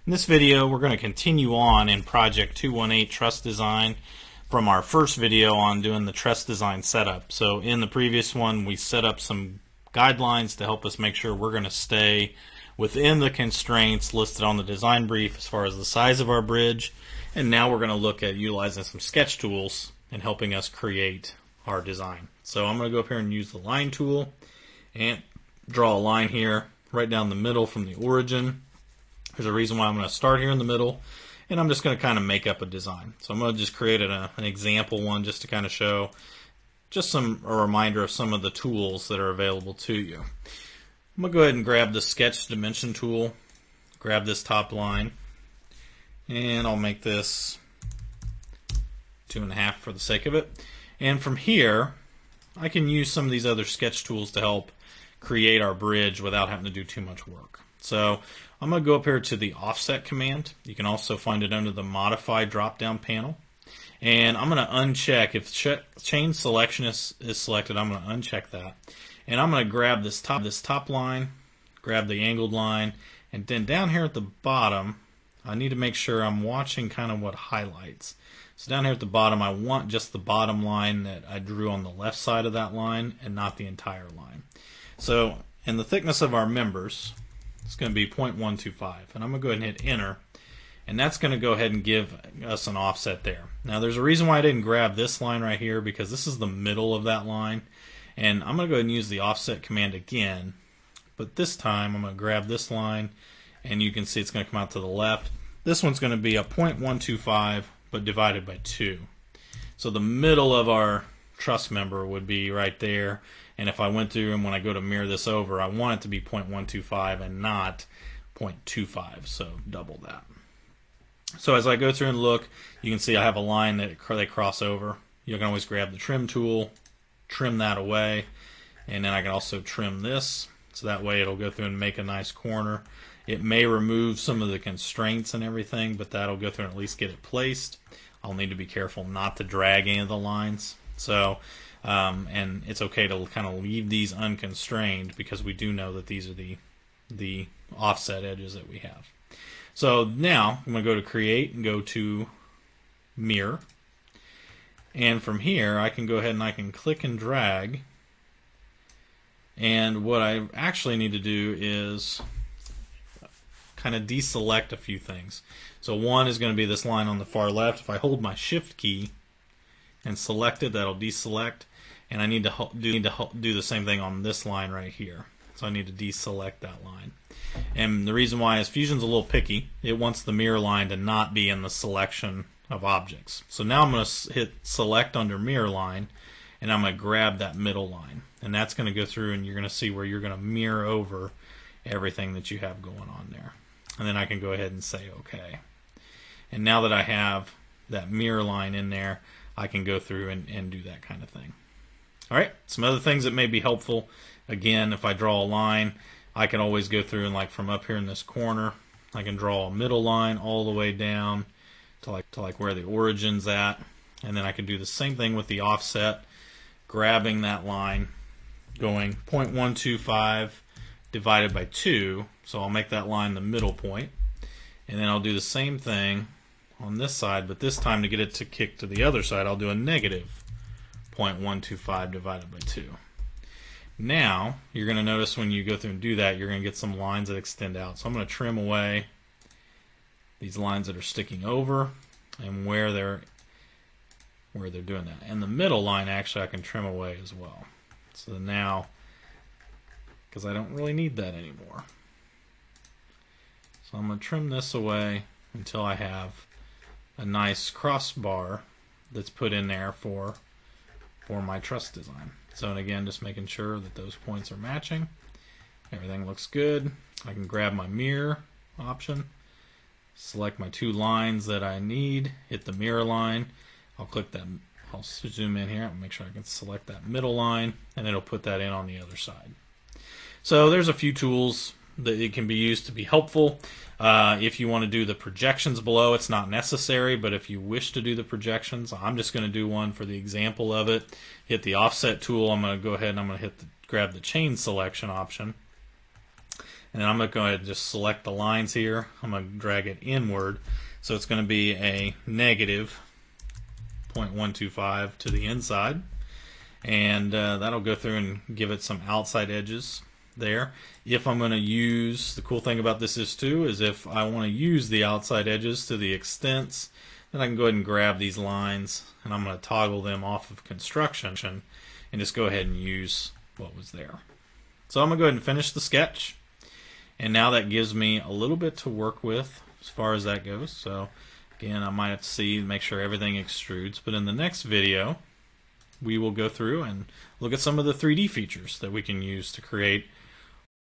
In this video, we're going to continue on in Project 218 Truss Design from our first video on doing the truss design setup. So in the previous one, we set up some guidelines to help us make sure we're going to stay within the constraints listed on the design brief as far as the size of our bridge. And now we're going to look at utilizing some sketch tools and helping us create our design. So I'm going to go up here and use the line tool and draw a line here right down the middle from the origin. There's a reason why I'm going to start here in the middle, and I'm just going to kind of make up a design. So I'm going to just create an example one just to kind of show just a reminder of some of the tools that are available to you. I'm going to go ahead and grab the sketch dimension tool, grab this top line, and I'll make this 2.5 for the sake of it. And from here, I can use some of these other sketch tools to help create our bridge without having to do too much work. So I'm going to go up here to the offset command. You can also find it under the modify drop down panel. And I'm going to uncheck, if chain selection is selected, I'm going to uncheck that. And I'm going to grab this top line, grab the angled line, and then down here at the bottom, I need to make sure I'm watching kind of what highlights. So down here at the bottom, I want just the bottom line that I drew on the left side of that line and not the entire line. So in the thickness of our members, it's going to be 0.125, and I'm going to go ahead and hit enter, and that's going to go ahead and give us an offset there. Now there's a reason why I didn't grab this line right here, because this is the middle of that line, and I'm going to go ahead and use the offset command again, but this time I'm going to grab this line, and you can see it's going to come out to the left. This one's going to be a 0.125 but divided by 2. So the middle of our truss member would be right there. And if I went through and when I go to mirror this over, I want it to be 0.125 and not 0.25, so double that. So as I go through and look, you can see I have a line that they cross over. You can always grab the trim tool, trim that away, and then I can also trim this, so that way it'll go through and make a nice corner. It may remove some of the constraints and everything, but that'll go through and at least get it placed. I'll need to be careful not to drag any of the lines. So and it's okay to kind of leave these unconstrained because we do know that these are the offset edges that we have. So now I'm going to go to create and go to mirror, and from here I can go ahead and I can click and drag, and what I actually need to do is kind of deselect a few things. So one is going to be this line on the far left. If I hold my shift key and select it, that'll deselect, and I need to do the same thing on this line right here. So I need to deselect that line. And the reason why is Fusion's a little picky. It wants the mirror line to not be in the selection of objects. So now I'm going to hit select under mirror line, and I'm going to grab that middle line, and that's going to go through, and you're going to see where you're going to mirror over everything that you have going on there. And then I can go ahead and say OK. And now that I have that mirror line in there, I can go through and do that kind of thing. Alright, some other things that may be helpful. Again, if I draw a line, I can always go through and like from up here in this corner, I can draw a middle line all the way down to like where the origin's at. And then I can do the same thing with the offset, grabbing that line, going 0.125 divided by 2, so I'll make that line the middle point, and then I'll do the same thing on this side, but this time to get it to kick to the other side, I'll do a negative 0.125 divided by 2. Now you're going to notice when you go through and do that, you're going to get some lines that extend out. So I'm going to trim away these lines that are sticking over and where they're doing that. And the middle line actually I can trim away as well. So now, because I don't really need that anymore. So I'm going to trim this away until I have a nice crossbar that's put in there for my truss design. So and again, just making sure that those points are matching. Everything looks good. I can grab my mirror option, select my two lines that I need, hit the mirror line. I'll click that. I'll zoom in here and make sure I can select that middle line, and it'll put that in on the other side. So there's a few tools that it can be used to be helpful. If you want to do the projections below, it's not necessary, but if you wish to do the projections, I'm just going to do one for the example of it. Hit the offset tool. I'm going to go ahead and I'm going to grab the chain selection option, And then I'm going to go ahead and just select the lines here. I'm going to drag it inward. So it's going to be a negative 0.125 to the inside. And that'll go through and give it some outside edges there. If I'm going to use, the cool thing about this is too, is if I want to use the outside edges to the extents, then I can go ahead and grab these lines and I'm going to toggle them off of construction and just go ahead and use what was there. So I'm going to go ahead and finish the sketch, and now that gives me a little bit to work with as far as that goes. So again, I might have to see, make sure everything extrudes, but in the next video we will go through and look at some of the 3D features that we can use to create